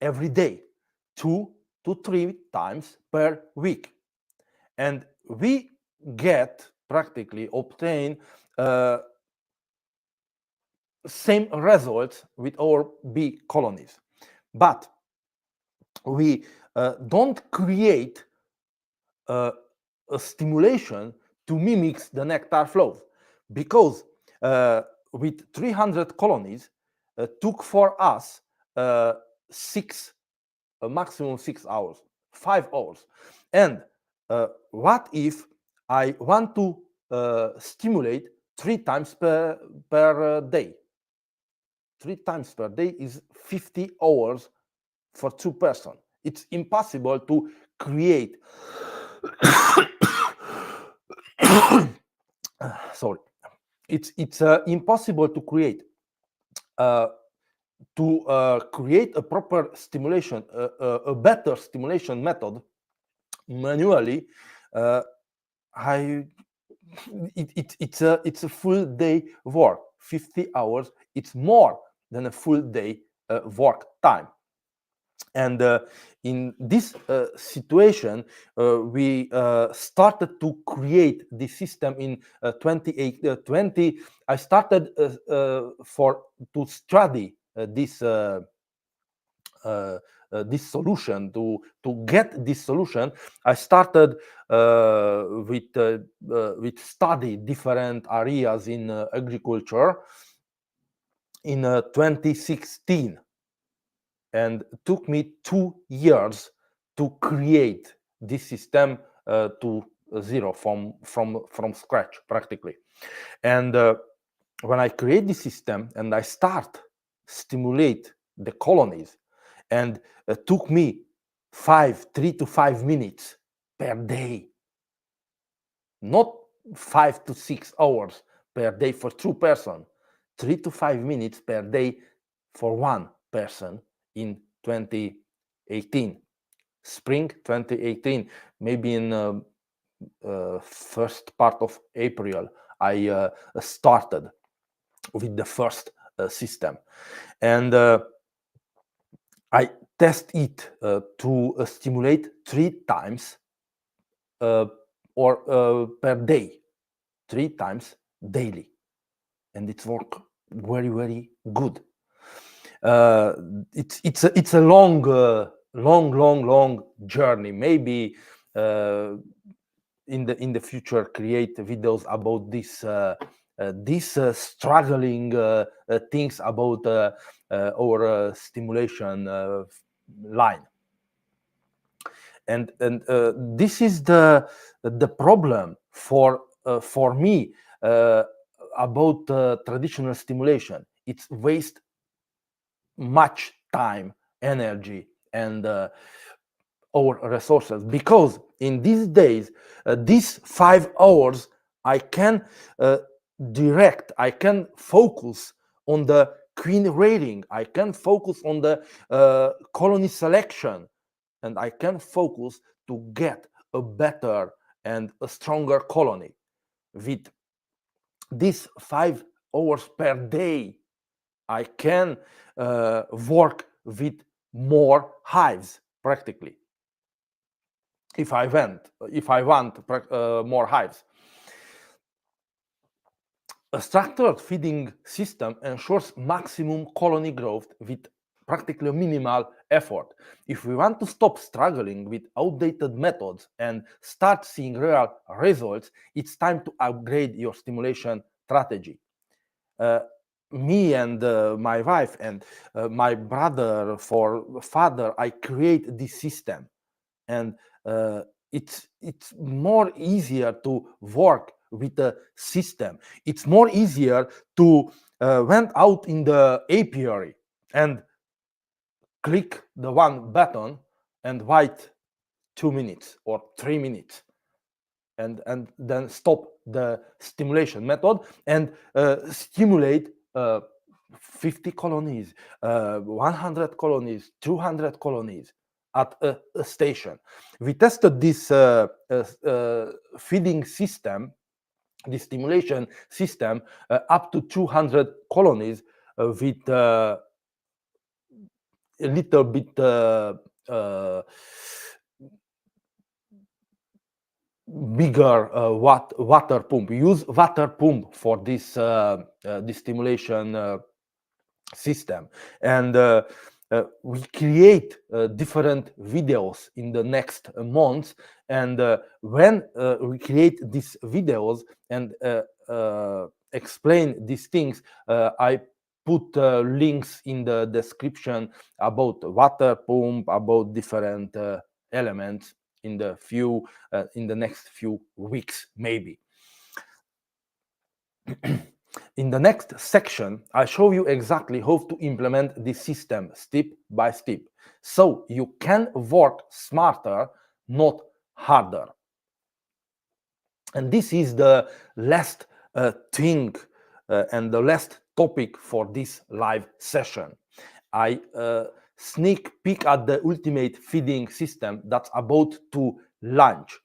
every day, 2 to 3 times per week. And we get practically obtain same results with our bee colonies. But we don't create uh, a stimulation to mimic the nectar flows, because with 300 colonies took for us six, maximum 6 hours, 5 hours. And what if I want to stimulate 3 times per day? 3 times per day is 50 hours for 2 person. It's impossible to create sorry, it's impossible to create uh, create a proper stimulation, a better stimulation method manually. uh, I it's a full day work. 50 hours, it's more than a full day work time. And in this situation, we started to create the system in 2020. I started for to study uh, this solution. To get this solution, I started with study different areas in agriculture in 2016, and took me 2 years to create this system to zero, from scratch practically. And when I create this system and I start stimulate the colonies, and took me 3 to 5 minutes per day, not 5 to 6 hours per day for 2 person, 3 to 5 minutes per day for 1 person in 2018, spring 2018, maybe in first part of April, I started with the first system. And I test it to stimulate 3 times or per day, 3 times daily, and it's work very good. It's a long journey. Maybe in the future create videos about this struggling things about our stimulation line. And this is the problem for me about traditional stimulation. It's waste much time, energy, and our resources, because in these days, these 5 hours, I can I can focus on the queen rating, I can focus on the colony selection, and I can focus to get a better and a stronger colony. With these 5 hours per day, I can work with more hives practically. If I want more hives. A structured feeding system ensures maximum colony growth with practically minimal effort. If we want to stop struggling with outdated methods and start seeing real results, it's time to upgrade your stimulation strategy. Me and my wife and my brother for father, I create this system, and it's more easier to work with a system. It's more easier to went out in the apiary and click the one button and wait 2 minutes or 3 minutes, and then stop the stimulation method and stimulate 50 colonies, 100 colonies, 200 colonies at a station. We tested this feeding system, the stimulation system, up to 200 colonies with a little bit bigger water pump. We use water pump for this stimulation system, and We create different videos in the next months, and when we create these videos and explain these things, I put links in the description about water pump, about different elements in the next few weeks maybe. In the next section, I show you exactly how to implement this system step by step, so you can work smarter, not harder. And this is the last thing and the last topic for this live session. I sneak peek at the ultimate feeding system that's about to launch.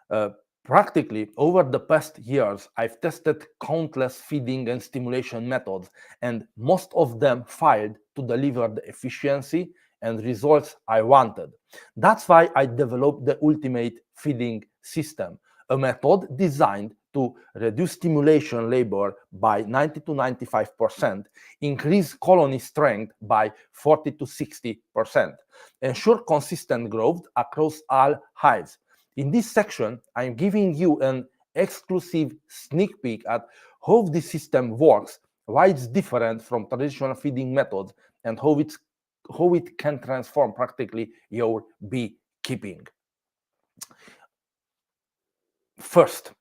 Uh, Practically, over the past years, I've tested countless feeding and stimulation methods, and most of them failed to deliver the efficiency and results I wanted. That's why I developed the ultimate feeding system, a method designed to reduce stimulation labor by 90 to 95%, increase colony strength by 40 to 60%, ensure consistent growth across all hives. In this section, I'm giving you an exclusive sneak peek at how this system works, why it's different from traditional feeding methods, and how it can transform practically your beekeeping. First,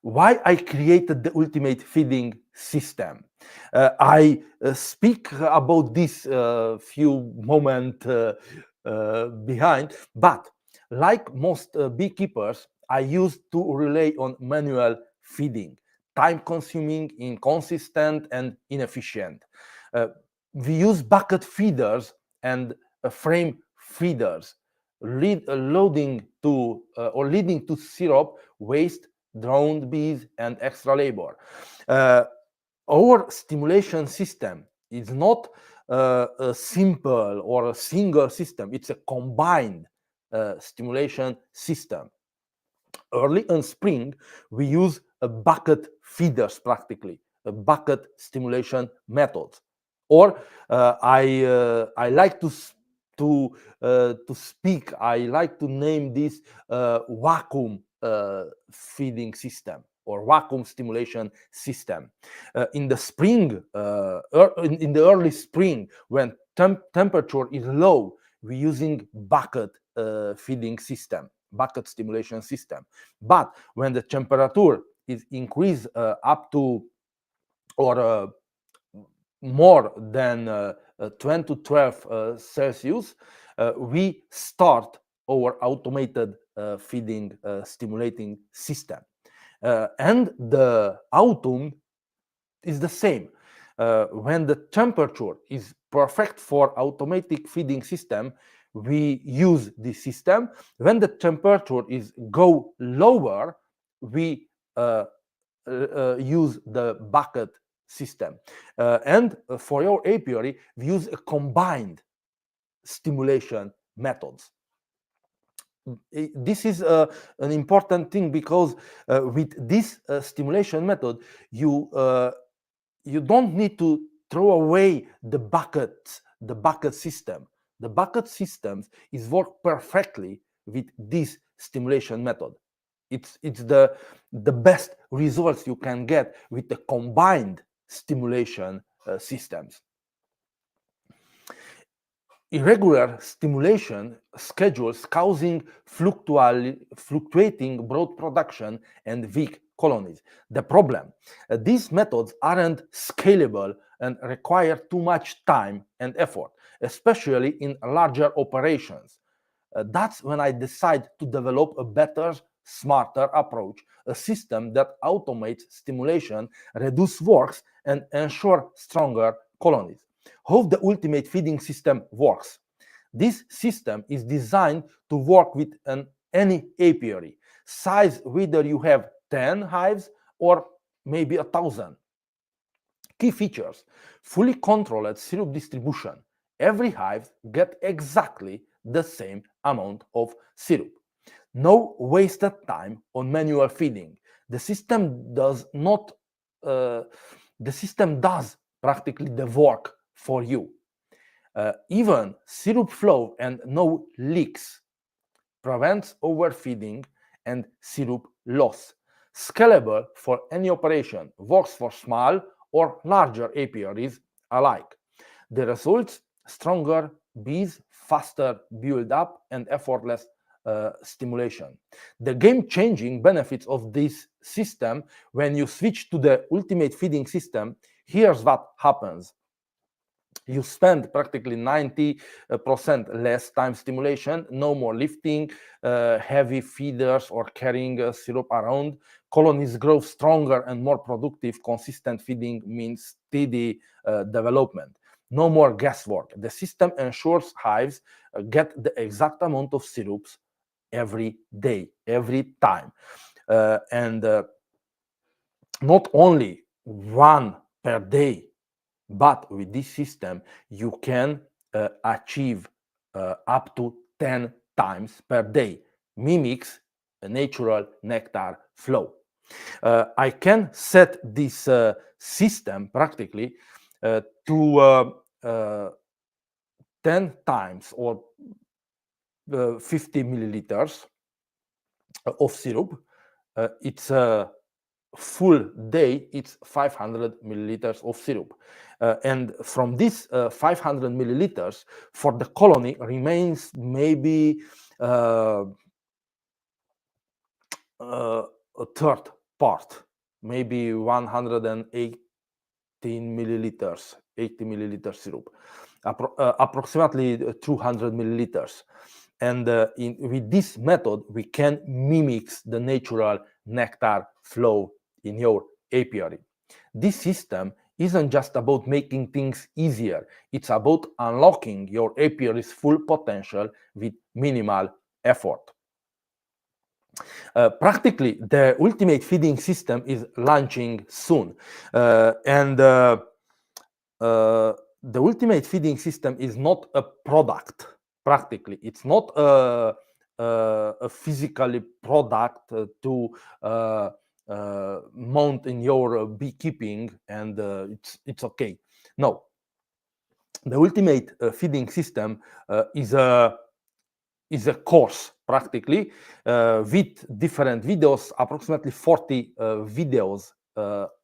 why I created the ultimate feeding system. I speak about this few moment behind, but like most beekeepers, I used to rely on manual feeding, time consuming, inconsistent, and inefficient. Uh, we use bucket feeders and frame feeders, loading to or leading to syrup waste, drowned bees, and extra labor. Uh, our stimulation system is not a simple or a single system, it's a combined stimulation system. Early in spring, we use a bucket feeders practically, a bucket stimulation methods. Or I like to speak. I like to name this vacuum feeding system or vacuum stimulation system. In the spring, in the early spring, when temperature is low, we're using bucket feeding system, bucket stimulation system. But when the temperature is increased up to or more than 10 to 12 Celsius, we start our automated feeding stimulating system. And the autumn is the same. When the temperature is perfect for automatic feeding system, we use this system. When the temperature is go lower, we use the bucket system. And for your apiary, we use a combined stimulation methods. This is an important thing because with this stimulation method, you don't need to throw away the bucket system. The bucket systems is work perfectly with this stimulation method. It's the best results you can get with the combined stimulation systems. Irregular stimulation schedules causing fluctuating brood production and weak colonies. The problem, these methods aren't scalable and require too much time and effort, especially in larger operations. That's when I decide to develop a better, smarter approach, a system that automates stimulation, reduce works, and ensure stronger colonies. How the ultimate feeding system works. This system is designed to work with any apiary, size whether you have 10 hives or maybe 1,000. Key features: fully controlled syrup distribution. Every hive gets exactly the same amount of syrup. No wasted time on manual feeding. The system does not. The system does practically the work for you. Even syrup flow and no leaks prevents overfeeding and syrup loss. Scalable for any operation, works for small or larger apiaries alike. The results: stronger bees, faster build up, and effortless stimulation. The game changing benefits of this system: when you switch to the ultimate feeding system, here's what happens. You spend practically 90% less time stimulation, no more lifting heavy feeders or carrying syrup around. Colonies grow stronger and more productive. Consistent feeding means steady development. No more guesswork. The system ensures hives get the exact amount of syrups every day, every time. And not only one per day, but with this system, you can achieve up to 10 times per day, mimics a natural nectar flow. I can set this system practically to 10 times or 50 milliliters of syrup. It's a full day, it's 500 milliliters of syrup. And from this 500 milliliters, for the colony remains maybe a third part, maybe 118 milliliters, 80 milliliters syrup, approximately 200 milliliters. And with this method, we can mimic the natural nectar flow in your apiary. This system isn't just about making things easier, it's about unlocking your apiary's full potential with minimal effort. Practically, the ultimate feeding system is launching soon. And the ultimate feeding system is not a product. Practically, it's not a physically product to mount in your beekeeping, and it's okay. No, the ultimate feeding system is a course practically with different videos, approximately 40 videos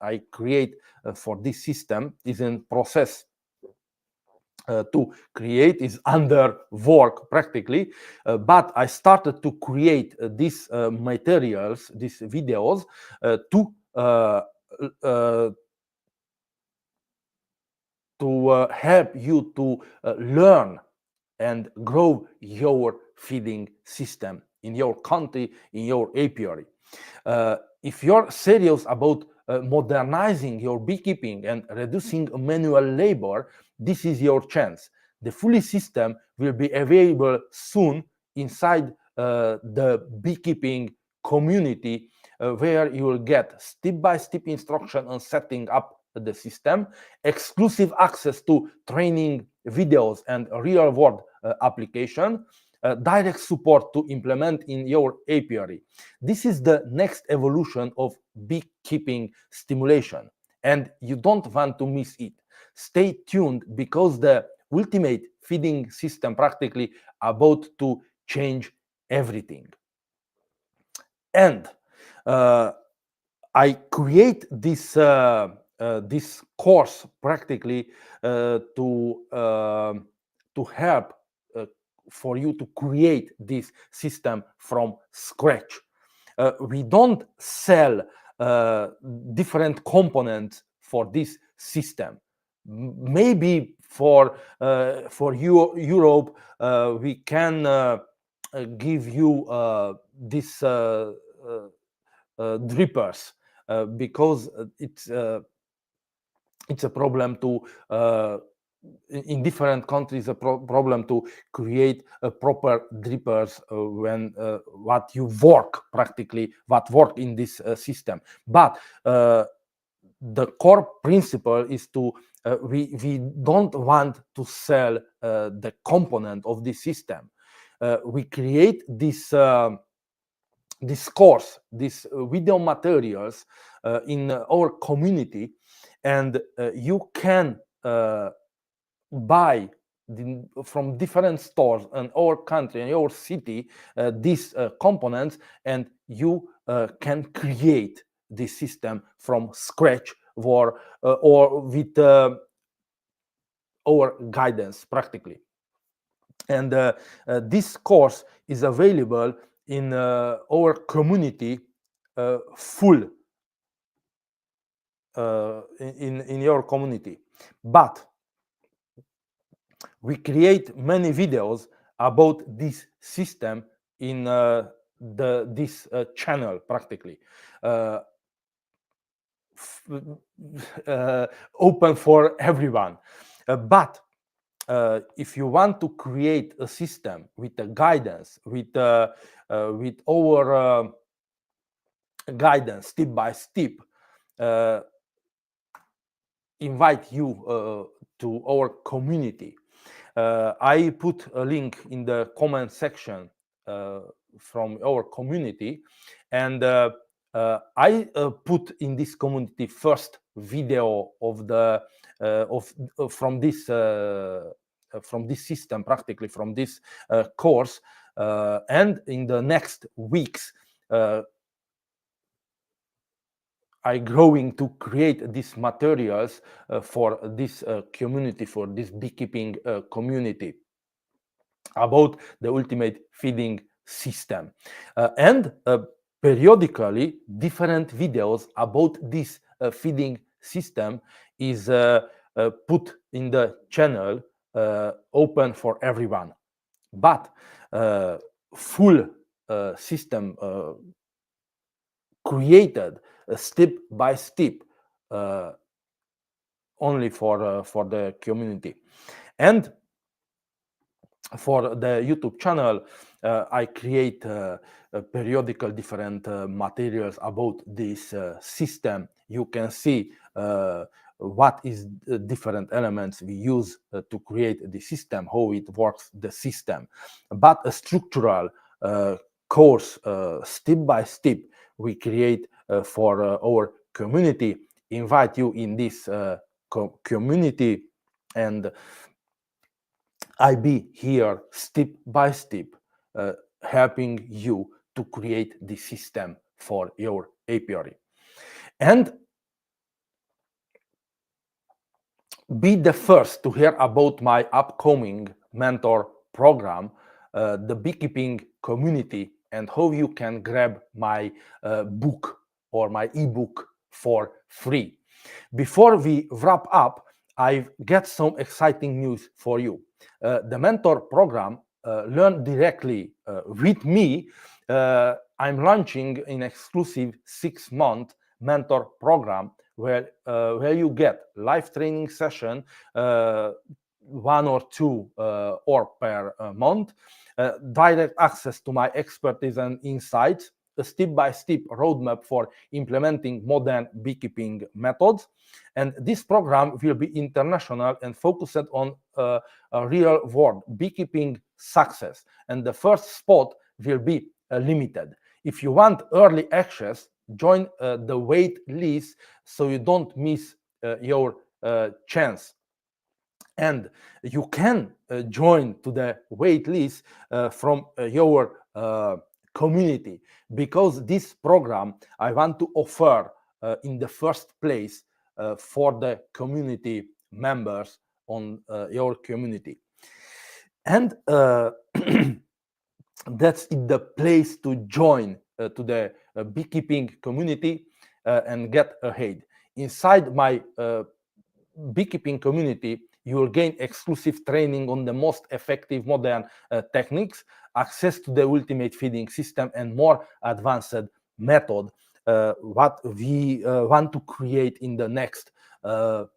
I create for this system, is in process to create, is under work practically, but I started to create these materials, these videos to help you to learn and grow your feeding system in your country, in your apiary. If you're serious about modernizing your beekeeping and reducing manual labor, this is your chance. The fully system will be available soon inside the beekeeping community, where you will get step-by-step instruction on setting up the system, exclusive access to training videos and real-world application, direct support to implement in your apiary. This is the next evolution of beekeeping stimulation, and you don't want to miss it. Stay tuned, because the ultimate feeding system practically about to change everything. And I create this this course practically to help for you to create this system from scratch. We don't sell different components for this system. Maybe for Europe, we can give you this drippers, because it's a problem to in different countries, a problem to create a proper drippers when what you work practically, what work in this system. But the core principle is to we don't want to sell the component of this system. We create this this course, these video materials in our community, and you can buy from different stores in our country and our city these components, and you can create this system from scratch or with our guidance practically. And this course is available in our community full in your community, but we create many videos about this system in this channel practically, uh, open for everyone. But if you want to create a system with a guidance, with our guidance step by step, uh, invite you to our community. I put a link in the comment section uh, from our community, and I put in this community first video of the from this system, practically from this course, and in the next weeks I growing to create these materials for this community, for this beekeeping community, about the ultimate feeding system, and periodically different videos about this feeding system is put in the channel, open for everyone. But full system created step by step, uh, only for the community. And for the YouTube channel, I create periodical different materials about this system. You can see what is the different elements we use to create the system, how it works, the system. But a structural course, step by step, we create for our community. Invite you in this community, and I be here step by step, helping you to create the system for your apiary. And be the first to hear about my upcoming mentor program, the beekeeping community, and how you can grab my book or my ebook for free. Before we wrap up, I've got some exciting news for you. The mentor program, learn directly with me. I'm launching an exclusive 6-month mentor program where you get live training session, one or two or per month, direct access to my expertise and insights, a step-by-step roadmap for implementing modern beekeeping methods. And this program will be international and focused on a real-world beekeeping success. And the first spot will be limited. If you want early access, join the wait list so you don't miss your chance. And you can join to the wait list from your community, because this program I want to offer in the first place for the community members on your community. And that's the place to join to the beekeeping community and get ahead. Inside my beekeeping community, you will gain exclusive training on the most effective modern techniques, access to the ultimate feeding system, and more advanced method what we want to create in the next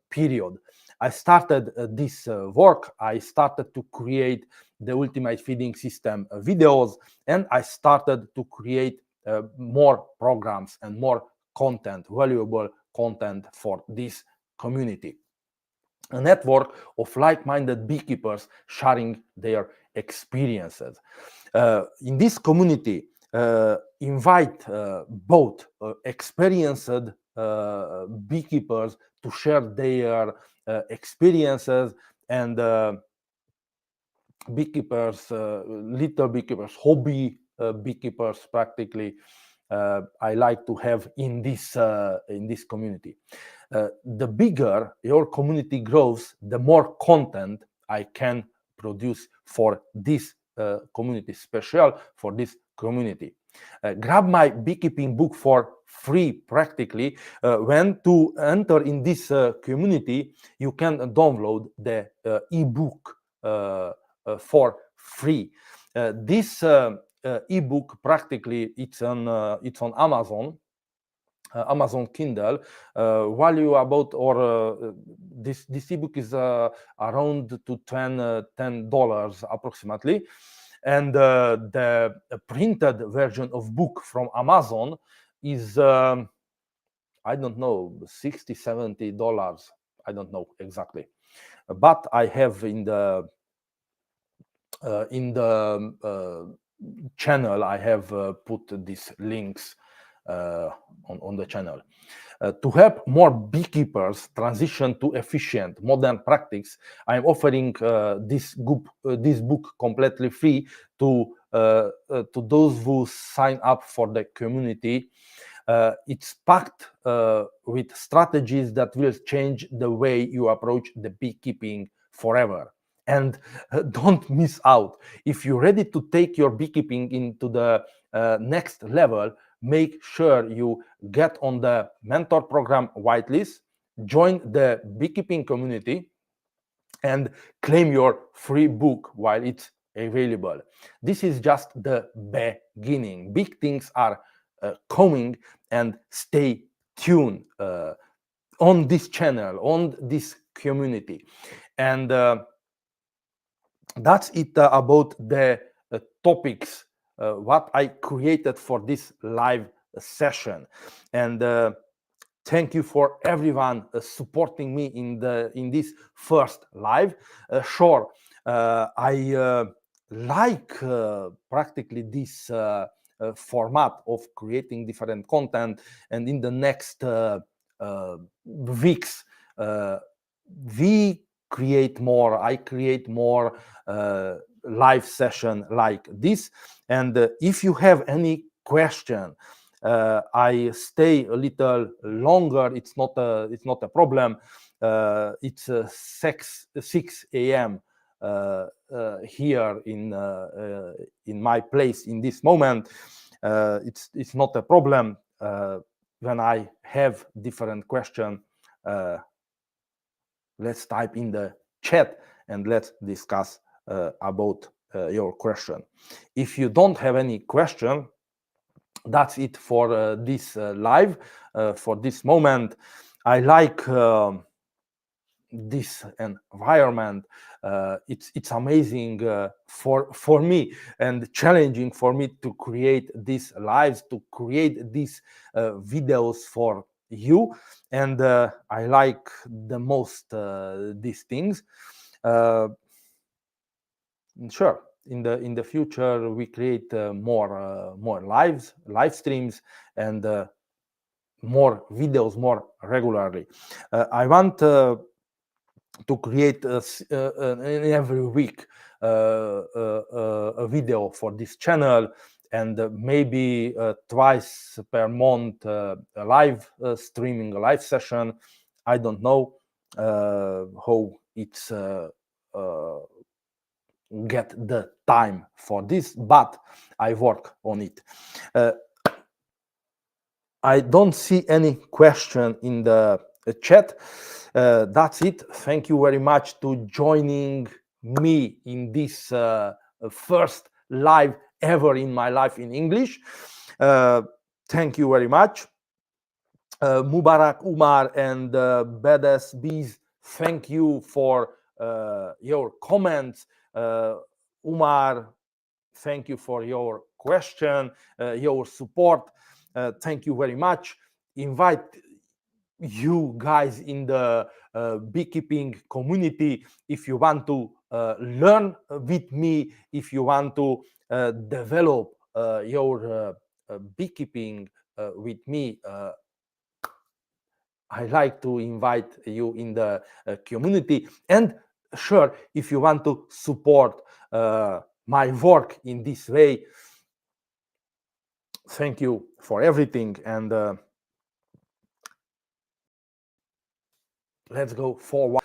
period. I started this work. I started to create the ultimate feeding system videos, and I started to create more programs and more content, valuable content for this community. A network of like-minded beekeepers sharing their experiences. In this community, invite both experienced beekeepers to share their experiences and beekeepers, little beekeepers, hobby beekeepers, practically. I like to have in this community. The bigger your community grows, the more content I can produce for this community, special for this community. Grab my beekeeping book for free practically. When to enter in this community, you can download the ebook for free. This ebook practically it's on Amazon Kindle. Value about or this ebook is around to $10 approximately, and the printed version of book from Amazon is I don't know, 60 $70. I don't know exactly, but I have in the channel I have put these links on the channel. To help more beekeepers transition to efficient modern practice, I am offering this book completely free to those who sign up for the community. It's packed with strategies that will change the way you approach the beekeeping forever. And don't miss out. If you're ready to take your beekeeping into the next level, make sure you get on the mentor program whitelist, join the beekeeping community, and claim your free book while it's available. This is just the beginning. Big things are coming, and stay tuned on this channel, on this community. And that's it about the topics what I created for this live session. And thank you for everyone supporting me in this first live. Sure, I like practically this format of creating different content, and in the next weeks we create more. I create more live session like this. And if you have any question, I stay a little longer. It's not a problem. It's 6 a.m. Here in my place in this moment. It's not a problem. When I have different question, let's type in the chat and let's discuss about your question. If you don't have any question, that's it for this live, for this moment. I like this environment. It's amazing for me, and challenging for me to create these lives, to create these videos for you. And I like the most these things. Sure, in the future we create more live streams, and more videos more regularly. I want to create every week a video for this channel, and maybe twice per month a live streaming, a live session. I don't know how it's get the time for this, but I work on it. I don't see any question in the chat. That's it. Thank you very much to joining me in this first live ever in my life in English. Thank you very much. Mubarak Umar and Badass Bees, thank you for your comments. Umar, thank you for your question, your support. Thank you very much. Invite you guys in the beekeeping community if you want to learn with me, if you want to develop your beekeeping with me. I like to invite you in the community. And sure, if you want to support my work in this way, thank you for everything, and let's go forward.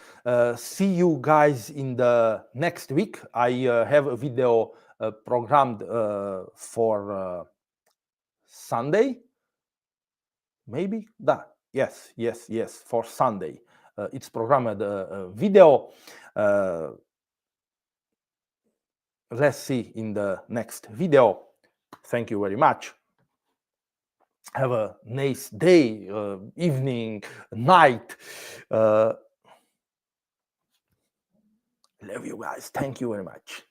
See you guys in the next week. I have a video programmed for Sunday, maybe that. Yes, for Sunday. It's programmed video. Let's see in the next video. Thank you very much. Have a nice day, evening, night. Love you guys. Thank you very much.